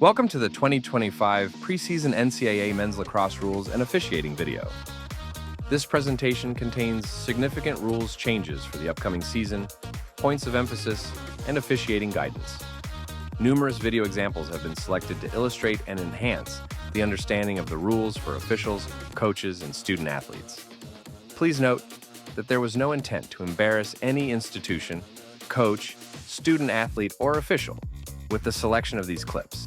Welcome to the 2025 preseason NCAA men's lacrosse rules and officiating video. This presentation contains significant rules changes for the upcoming season, points of emphasis, and officiating guidance. Numerous video examples have been selected to illustrate and enhance the understanding of the rules for officials, coaches, and student athletes. Please note that there was no intent to embarrass any institution, coach, student athlete, or official with the selection of these clips.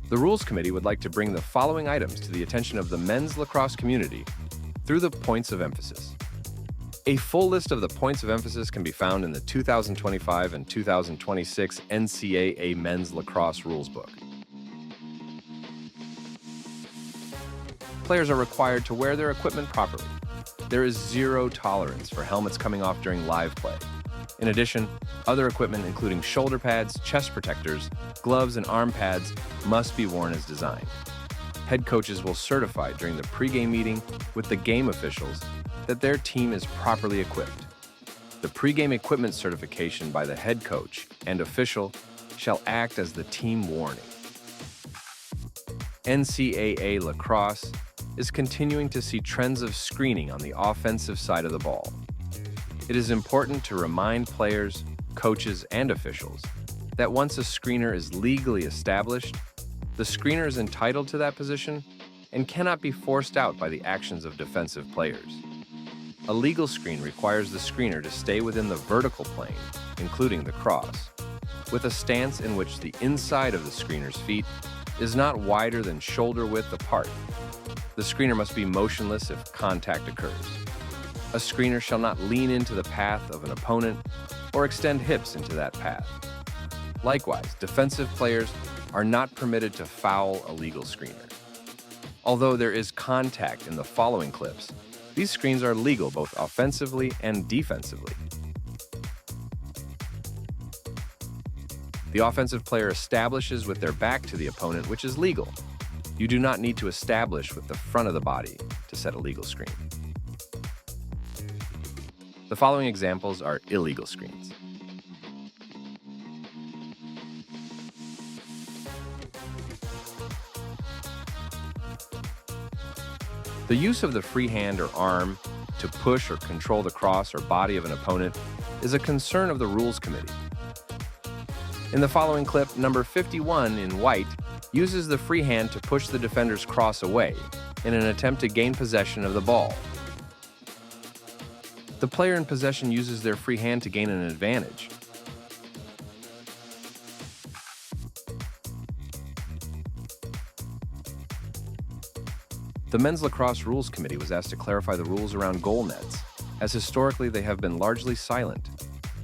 The Rules Committee would like to bring the following items to the attention of the men's lacrosse community through the points of emphasis. A full list of the points of emphasis can be found in the 2025 and 2026 NCAA Men's Lacrosse Rules Book. Players are required to wear their equipment properly. There is zero tolerance for helmets coming off during live play. In addition, other equipment including shoulder pads, chest protectors, gloves, and arm pads must be worn as designed. Head coaches will certify during the pregame meeting with the game officials that their team is properly equipped. The pregame equipment certification by the head coach and official shall act as the team warning. NCAA lacrosse is continuing to see trends of screening on the offensive side of the ball. It is important to remind players, coaches, and officials that once a screener is legally established, the screener is entitled to that position and cannot be forced out by the actions of defensive players. A legal screen requires the screener to stay within the vertical plane, including the cross, with a stance in which the inside of the screener's feet is not wider than shoulder width apart. The screener must be motionless if contact occurs. A screener shall not lean into the path of an opponent or extend hips into that path. Likewise, defensive players are not permitted to foul a legal screener. Although there is contact in the following clips, these screens are legal both offensively and defensively. The offensive player establishes with their back to the opponent, which is legal. You do not need to establish with the front of the body to set a legal screen. The following examples are illegal screens. The use of the free hand or arm to push or control the cross or body of an opponent is a concern of the Rules Committee. In the following clip, number 51 in white uses the free hand to push the defender's cross away in an attempt to gain possession of the ball. The player in possession uses their free hand to gain an advantage. The Men's Lacrosse Rules Committee was asked to clarify the rules around goal nets, as historically they have been largely silent.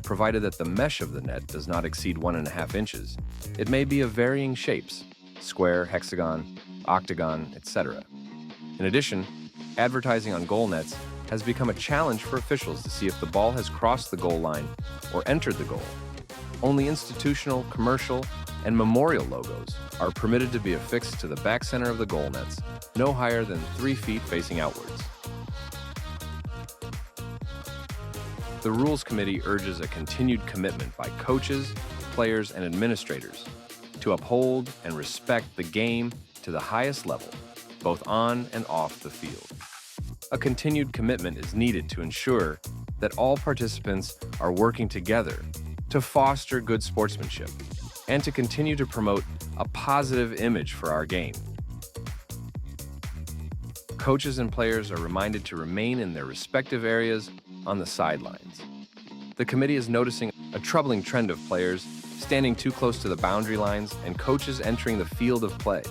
Provided that the mesh of the net does not exceed 1.5 inches, it may be of varying shapes: square, hexagon, octagon, etc. In addition, advertising on goal nets has become a challenge for officials to see if the ball has crossed the goal line or entered the goal. Only institutional, commercial, and memorial logos are permitted to be affixed to the back center of the goal nets, no higher than 3 feet facing outwards. The Rules Committee urges a continued commitment by coaches, players, and administrators to uphold and respect the game to the highest level, both on and off the field. A continued commitment is needed to ensure that all participants are working together to foster good sportsmanship and to continue to promote a positive image for our game. Coaches and players are reminded to remain in their respective areas on the sidelines. The committee is noticing a troubling trend of players standing too close to the boundary lines and coaches entering the field of play.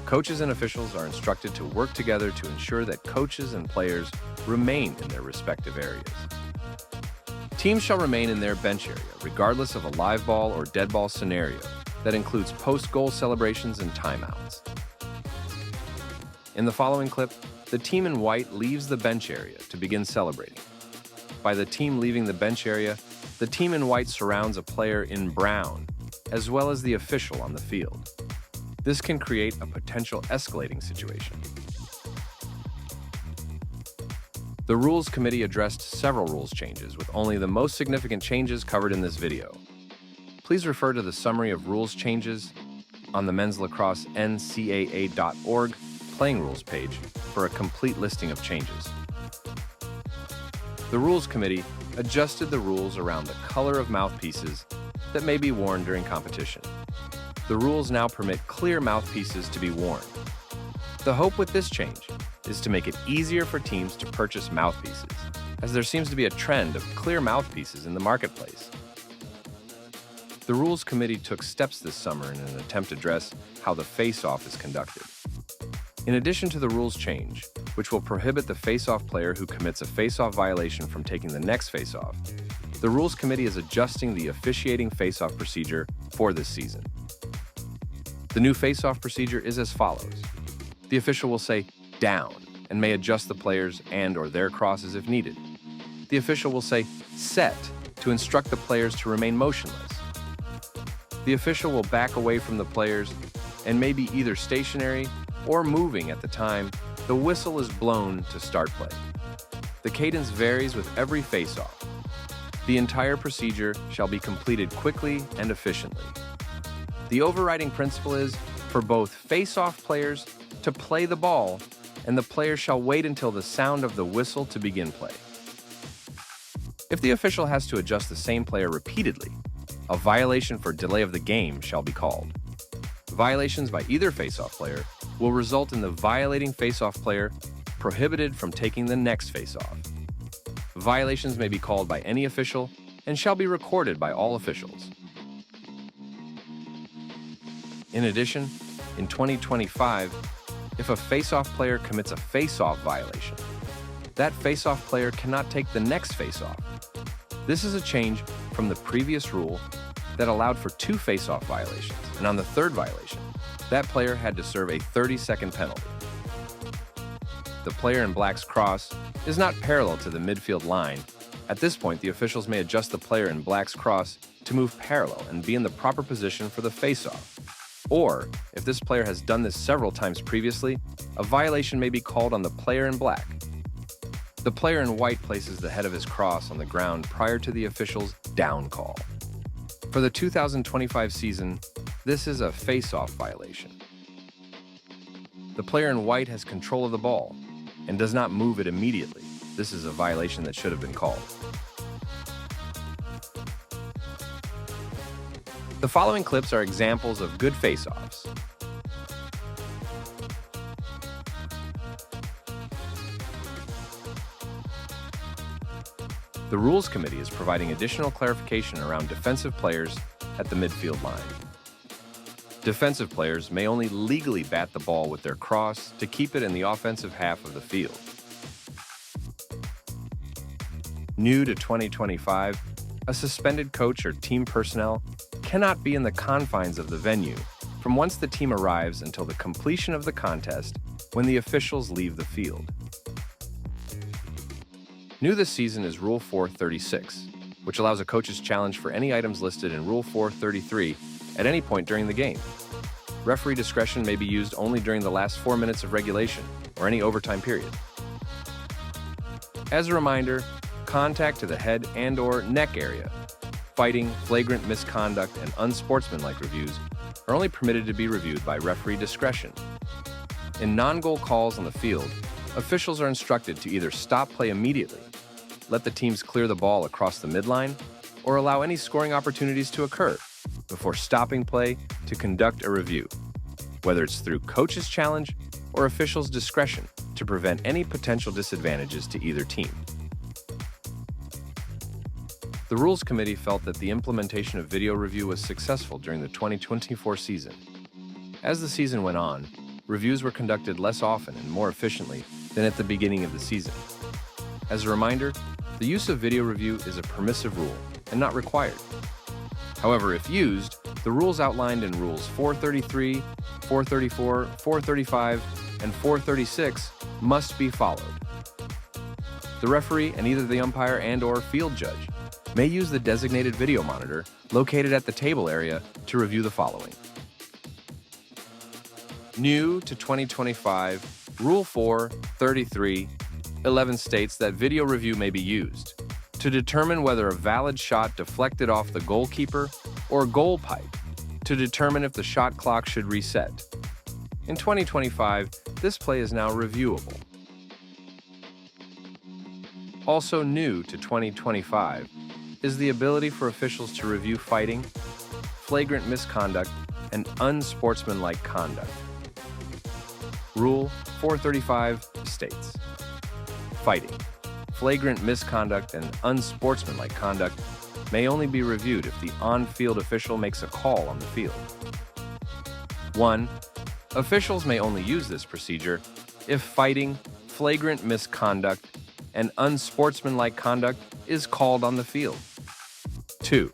Coaches and officials are instructed to work together to ensure that coaches and players remain in their respective areas. Teams shall remain in their bench area, regardless of a live ball or dead ball scenario that includes post-goal celebrations and timeouts. In the following clip, the team in white leaves the bench area to begin celebrating. By the team leaving the bench area, the team in white surrounds a player in brown, as well as the official on the field. This can create a potential escalating situation. The Rules Committee addressed several rules changes, with only the most significant changes covered in this video. Please refer to the summary of rules changes on the Men's Lacrosse NCAA.org playing rules page for a complete listing of changes. The Rules Committee adjusted the rules around the color of mouthpieces that may be worn during competition. The rules now permit clear mouthpieces to be worn. The hope with this change is to make it easier for teams to purchase mouthpieces, as there seems to be a trend of clear mouthpieces in the marketplace. The Rules Committee took steps this summer in an attempt to address how the face-off is conducted. In addition to the rules change, which will prohibit the face-off player who commits a face-off violation from taking the next face-off, the Rules Committee is adjusting the officiating face-off procedure for this season. The new face-off procedure is as follows. The official will say down and may adjust the players and/or their crosses if needed. The official will say set to instruct the players to remain motionless. The official will back away from the players and may be either stationary or moving at the time the whistle is blown to start play. The cadence varies with every face-off. The entire procedure shall be completed quickly and efficiently. The overriding principle is for both face-off players to play the ball, and the player shall wait until the sound of the whistle to begin play. If the official has to adjust the same player repeatedly, a violation for delay of the game shall be called. Violations by either face-off player will result in the violating face-off player prohibited from taking the next face-off. Violations may be called by any official and shall be recorded by all officials. In addition, in 2025, if a face-off player commits a face-off violation, that face-off player cannot take the next face-off. This is a change from the previous rule that allowed for 2 face-off violations, and on the 3rd violation, that player had to serve a 30-second penalty. The player in black's cross is not parallel to the midfield line. At this point, the officials may adjust the player in black's cross to move parallel and be in the proper position for the face-off. Or, if this player has done this several times previously, a violation may be called on the player in black. The player in white places the head of his cross on the ground prior to the official's down call. For the 2025 season, this is a face-off violation. The player in white has control of the ball and does not move it immediately. This is a violation that should have been called. The following clips are examples of good face-offs. The Rules Committee is providing additional clarification around defensive players at the midfield line. Defensive players may only legally bat the ball with their cross to keep it in the offensive half of the field. New to 2025, a suspended coach or team personnel cannot be in the confines of the venue from once the team arrives until the completion of the contest when the officials leave the field. New this season is Rule 436, which allows a coach's challenge for any items listed in Rule 433 at any point during the game. Referee discretion may be used only during the last 4 minutes of regulation or any overtime period. As a reminder, contact to the head and/or neck area, fighting, flagrant misconduct, and unsportsmanlike reviews are only permitted to be reviewed by referee discretion. In non-goal calls on the field, officials are instructed to either stop play immediately, let the teams clear the ball across the midline, or allow any scoring opportunities to occur before stopping play to conduct a review, whether it's through coach's challenge or officials' discretion to prevent any potential disadvantages to either team. The Rules Committee felt that the implementation of video review was successful during the 2024 season. As the season went on, reviews were conducted less often and more efficiently than at the beginning of the season. As a reminder, the use of video review is a permissive rule and not required. However, if used, the rules outlined in Rules 433, 434, 435, and 436 must be followed. The referee and either the umpire and/or field judge may use the designated video monitor located at the table area to review the following. New to 2025, Rule 433(11) states that video review may be used to determine whether a valid shot deflected off the goalkeeper or goal pipe to determine if the shot clock should reset. In 2025, this play is now reviewable. Also new to 2025 is the ability for officials to review fighting, flagrant misconduct, and unsportsmanlike conduct. Rule 435 states, fighting, flagrant misconduct, and unsportsmanlike conduct may only be reviewed if the on-field official makes a call on the field. 1. Officials may only use this procedure if fighting, flagrant misconduct, and unsportsmanlike conduct is called on the field. 2.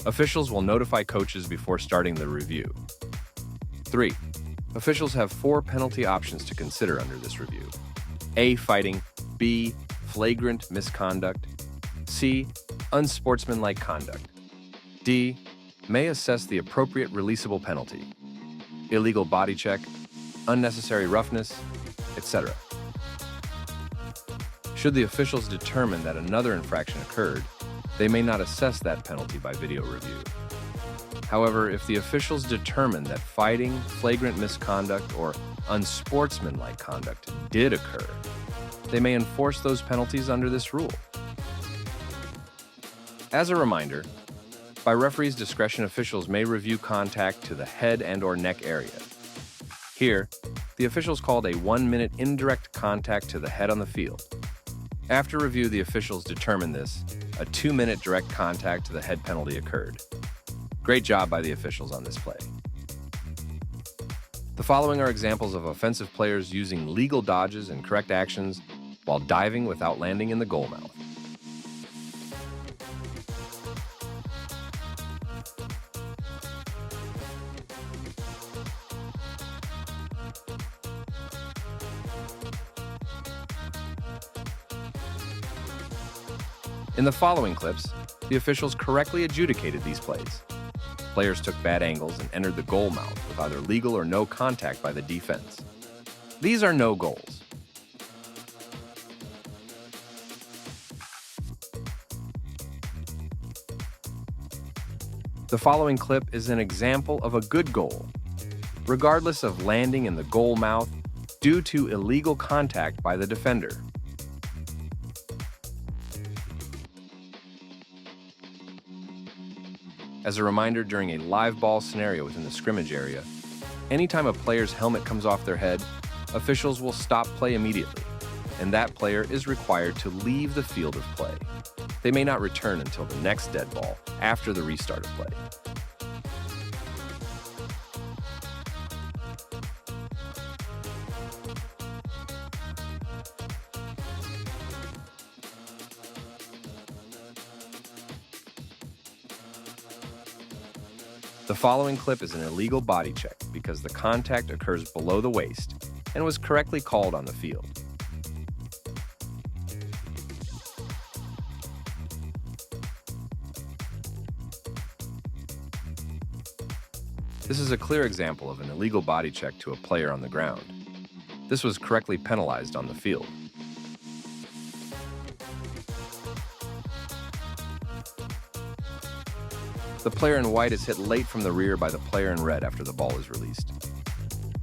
Officials will notify coaches before starting the review. 3. Officials have 4 penalty options to consider under this review. A. Fighting. B. Flagrant misconduct. C. Unsportsmanlike conduct. D. May assess the appropriate releasable penalty. Illegal body check, unnecessary roughness, etc. Should the officials determine that another infraction occurred, they may not assess that penalty by video review. However, if the officials determine that fighting, flagrant misconduct, or unsportsmanlike conduct did occur, they may enforce those penalties under this rule. As a reminder, by referee's discretion, officials may review contact to the head and/or neck area. Here, the officials called a 1-minute indirect contact to the head on the field. After review, the officials determined this, a 2-minute direct contact to the head penalty occurred. Great job by the officials on this play. The following are examples of offensive players using legal dodges and correct actions while diving without landing in the goal mouth. In the following clips, the officials correctly adjudicated these plays. Players took bad angles and entered the goal mouth with either legal or no contact by the defense. These are no goals. The following clip is an example of a good goal, regardless of landing in the goal mouth due to illegal contact by the defender. As a reminder, during a live ball scenario within the scrimmage area, anytime a player's helmet comes off their head, officials will stop play immediately, and that player is required to leave the field of play. They may not return until the next dead ball after the restart of play. The following clip is an illegal body check because the contact occurs below the waist and was correctly called on the field. This is a clear example of an illegal body check to a player on the ground. This was correctly penalized on the field. The player in white is hit late from the rear by the player in red after the ball is released.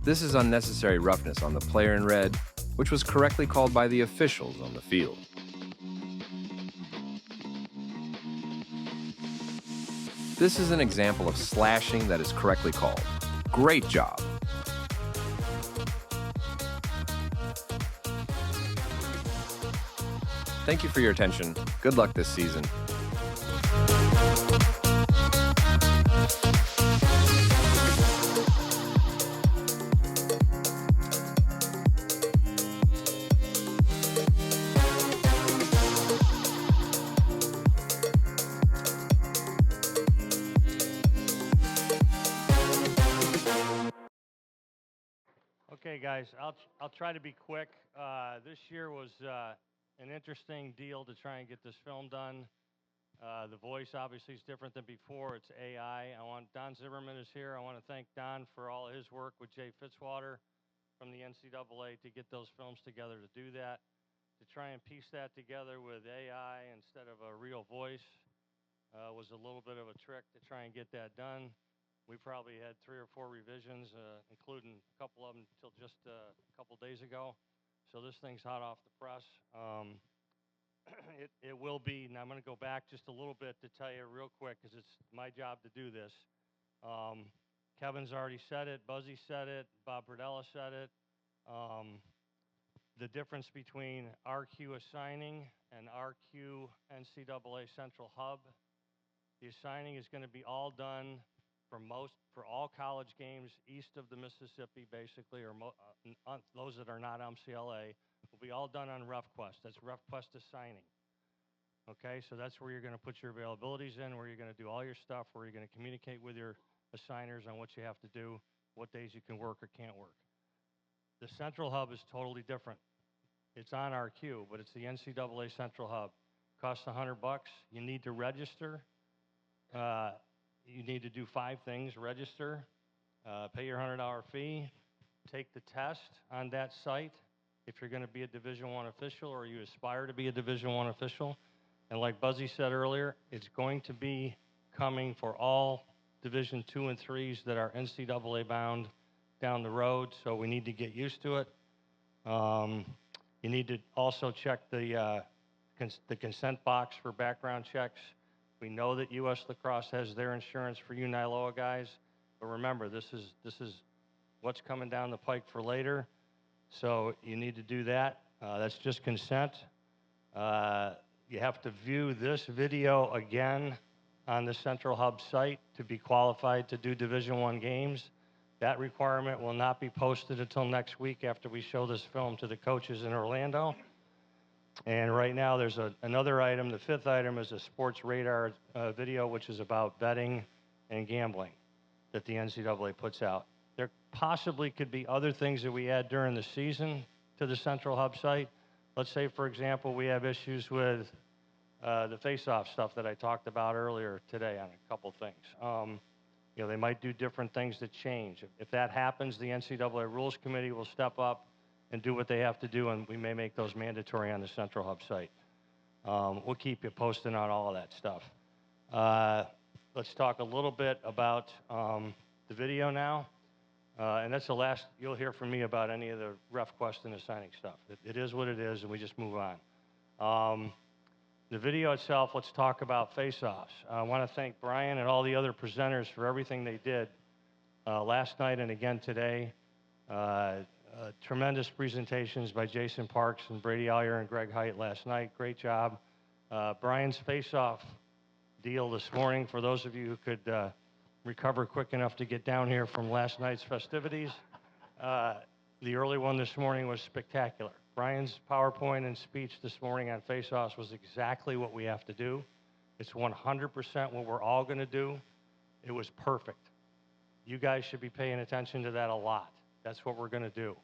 This is unnecessary roughness on the player in red, which was correctly called by the officials on the field. This is an example of slashing that is correctly called. Great job! Thank you for your attention. Good luck this season. Okay, guys, I'll try to be quick. This year was an interesting deal to try and get this film done. The voice obviously is different than before. It's AI. Don Zimmerman is here. I want to thank Don for all his work with Jay Fitzwater from the NCAA to get those films together to do that, to try and piece that together with AI instead of a real voice. was a little bit of a trick to try and get that done. We probably had 3 or 4 revisions, including a couple of them till just a couple days ago. So this thing's hot off the press. It will be, and I'm going to go back just a little bit to tell you real quick because it's my job to do this. Kevin's already said it, Buzzy said it, Bob Bردella said it. The difference between RQ assigning and RQ NCAA Central Hub, the assigning is going to be all done for all college games east of the Mississippi, basically, or those that are not MCLA, will be all done on RefQuest. That's RefQuest assigning. Okay, so that's where you're going to put your availabilities in, where you're going to do all your stuff, where you're going to communicate with your assigners on what you have to do, what days you can work or can't work. The Central Hub is totally different. It's on RQ, but it's the NCAA Central Hub. Costs $100. You need to register. You need to do 5 things: register, pay your $100 fee, take the test on that site if you're going to be a Division I official or you aspire to be a Division I official. And like Buzzy said earlier, it's going to be coming for all Division II and IIIs that are NCAA bound down the road, so we need to get used to it. You need to also check the consent box for background checks. We know that U.S. Lacrosse has their insurance for you NILOA guys, but remember, this is what's coming down the pike for later, so you need to do that. That's just consent. You have to view this video again on the Central Hub site to be qualified to do Division I games. That requirement will not be posted until next week after we show this film to the coaches in Orlando. And right now there's another item. The 5th item is a sports radar video, which is about betting and gambling that the NCAA puts out. There possibly could be other things that we add during the season to the Central Hub site. Let's say, for example, we have issues with the face-off stuff that I talked about earlier today on a couple things. You know, they might do different things that change. If that happens, the NCAA Rules Committee will step up and do what they have to do, and we may make those mandatory on the Central Hub site. We'll keep you posted on all of that stuff. Let's talk a little bit about the video now. And that's the last you'll hear from me about any of the RefQuest and assigning stuff. It is what it is, and we just move on. The video itself, let's talk about face-offs. I want to thank Brian and all the other presenters for everything they did last night and again today. Tremendous presentations by Jason Parks and Brady Allier and Greg Height last night. Great job. Brian's face-off deal this morning, for those of you who could recover quick enough to get down here from last night's festivities, the early one this morning was spectacular. Brian's PowerPoint and speech this morning on face-offs was exactly what we have to do. It's 100% what we're all going to do. It was perfect. You guys should be paying attention to that a lot. That's what we're going to do.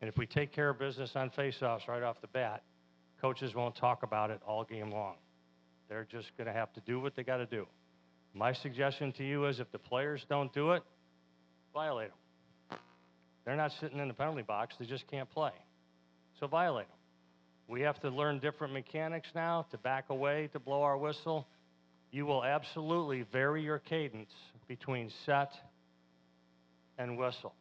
And if we take care of business on face-offs right off the bat, coaches won't talk about it all game long. They're just going to have to do what they got to do. My suggestion to you is if the players don't do it, violate them. They're not sitting in the penalty box. They just can't play. So violate them. We have to learn different mechanics now to back away, to blow our whistle. You will absolutely vary your cadence between set and whistle,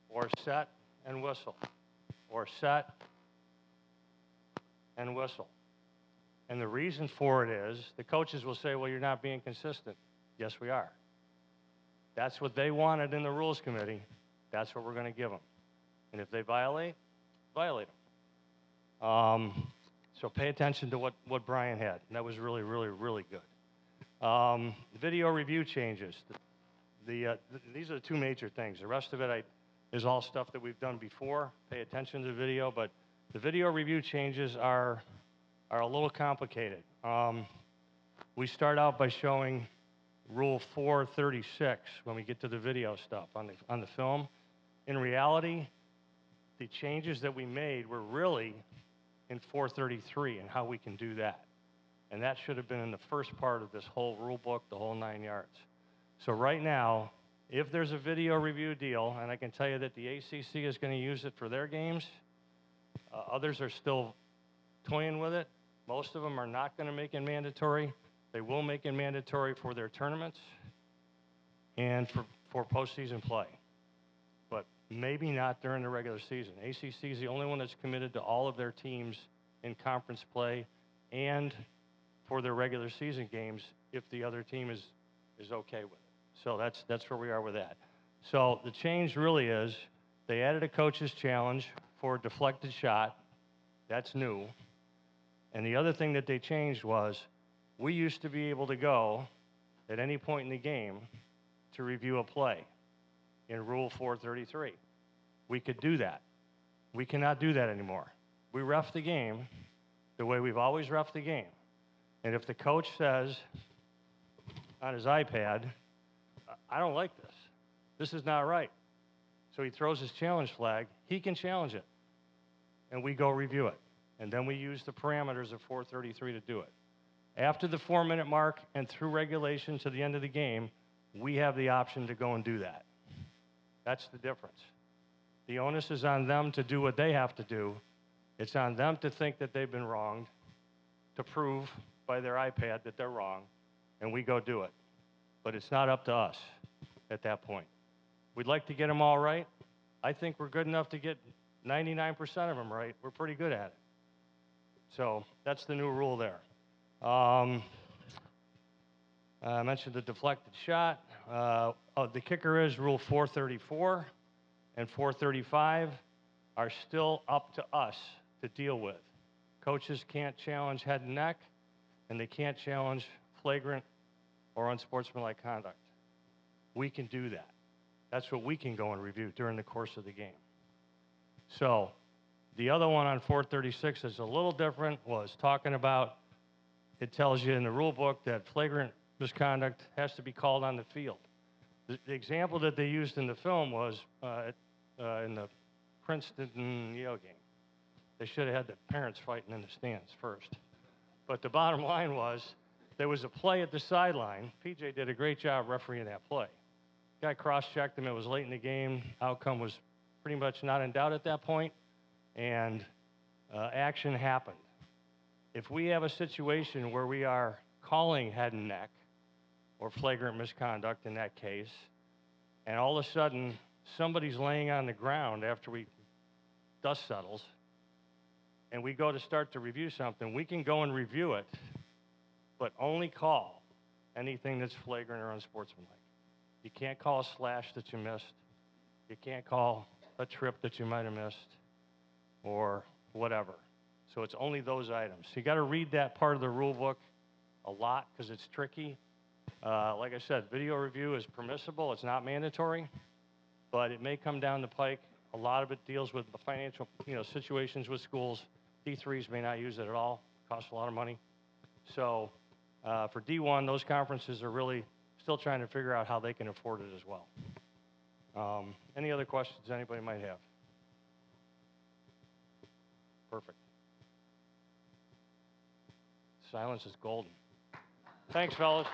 or set and whistle, or set and whistle. And the reason for it is the coaches will say, well, you're not being consistent. Yes, we are. That's what they wanted in the Rules Committee. That's what we're going to give them. And if they violate, violate them. So pay attention to what Brian had. And that was really, really, really good. The video review changes. These are the 2 major things. The rest of it is all stuff that we've done before. Pay attention to the video. But the video review changes are a little complicated. We start out by showing Rule 436 when we get to the video stuff on the film. In reality, the changes that we made were really in 433 and how we can do that. And that should have been in the first part of this whole rule book, the whole 9 yards. So right now, if there's a video review deal, and I can tell you that the ACC is going to use it for their games, others are still toying with it. Most of them are not going to make it mandatory. They will make it mandatory for their tournaments and for postseason play, but maybe not during the regular season. ACC is the only one that's committed to all of their teams in conference play and for their regular season games if the other team is okay with it. So that's where we are with that. So the change really is they added a coach's challenge for a deflected shot. That's new. And the other thing that they changed was we used to be able to go at any point in the game to review a play in Rule 433. We could do that. We cannot do that anymore. We ref the game the way we've always ref the game. And if the coach says on his iPad, I don't like this. This is not right. So he throws his challenge flag. He can challenge it. And we go review it. And then we use the parameters of 433 to do it. After the 4-minute mark and through regulation to the end of the game, we have the option to go and do that. That's the difference. The onus is on them to do what they have to do. It's on them to think that they've been wronged, to prove by their iPad that they're wrong, and we go do it. But it's not up to us at that point. We'd like to get them all right. I think we're good enough to get 99% of them right. We're pretty good at it. So that's the new rule there. I mentioned the deflected shot. The kicker is Rule 434 and 435 are still up to us to deal with. Coaches can't challenge head and neck, and they can't challenge flagrant or unsportsmanlike conduct. We can do that. That's what we can go and review during the course of the game. So the other one on 436 is a little different, was talking about, it tells you in the rule book that flagrant misconduct has to be called on the field. The example that they used in the film was in the Princeton-Yale game. They should have had the parents fighting in the stands first. But the bottom line was, there was a play at the sideline. PJ did a great job refereeing that play. Guy cross-checked him. It was late in the game. Outcome was pretty much not in doubt at that point, and action happened. If we have a situation where we are calling head and neck or flagrant misconduct in that case, and all of a sudden somebody's laying on the ground after dust settles, and we go to start to review something, we can go and review it, but only call anything that's flagrant or unsportsmanlike. You can't call a slash that you missed. You can't call a trip that you might have missed or whatever. So it's only those items. So you got to read that part of the rule book a lot because it's tricky. Like I said, video review is permissible. It's not mandatory, but it may come down the pike. A lot of it deals with the financial, situations with schools. D3s may not use it at all. It costs a lot of money. So for D1, those conferences are really still trying to figure out how they can afford it as well. Any other questions anybody might have? Perfect. Silence is golden. Thanks, fellas.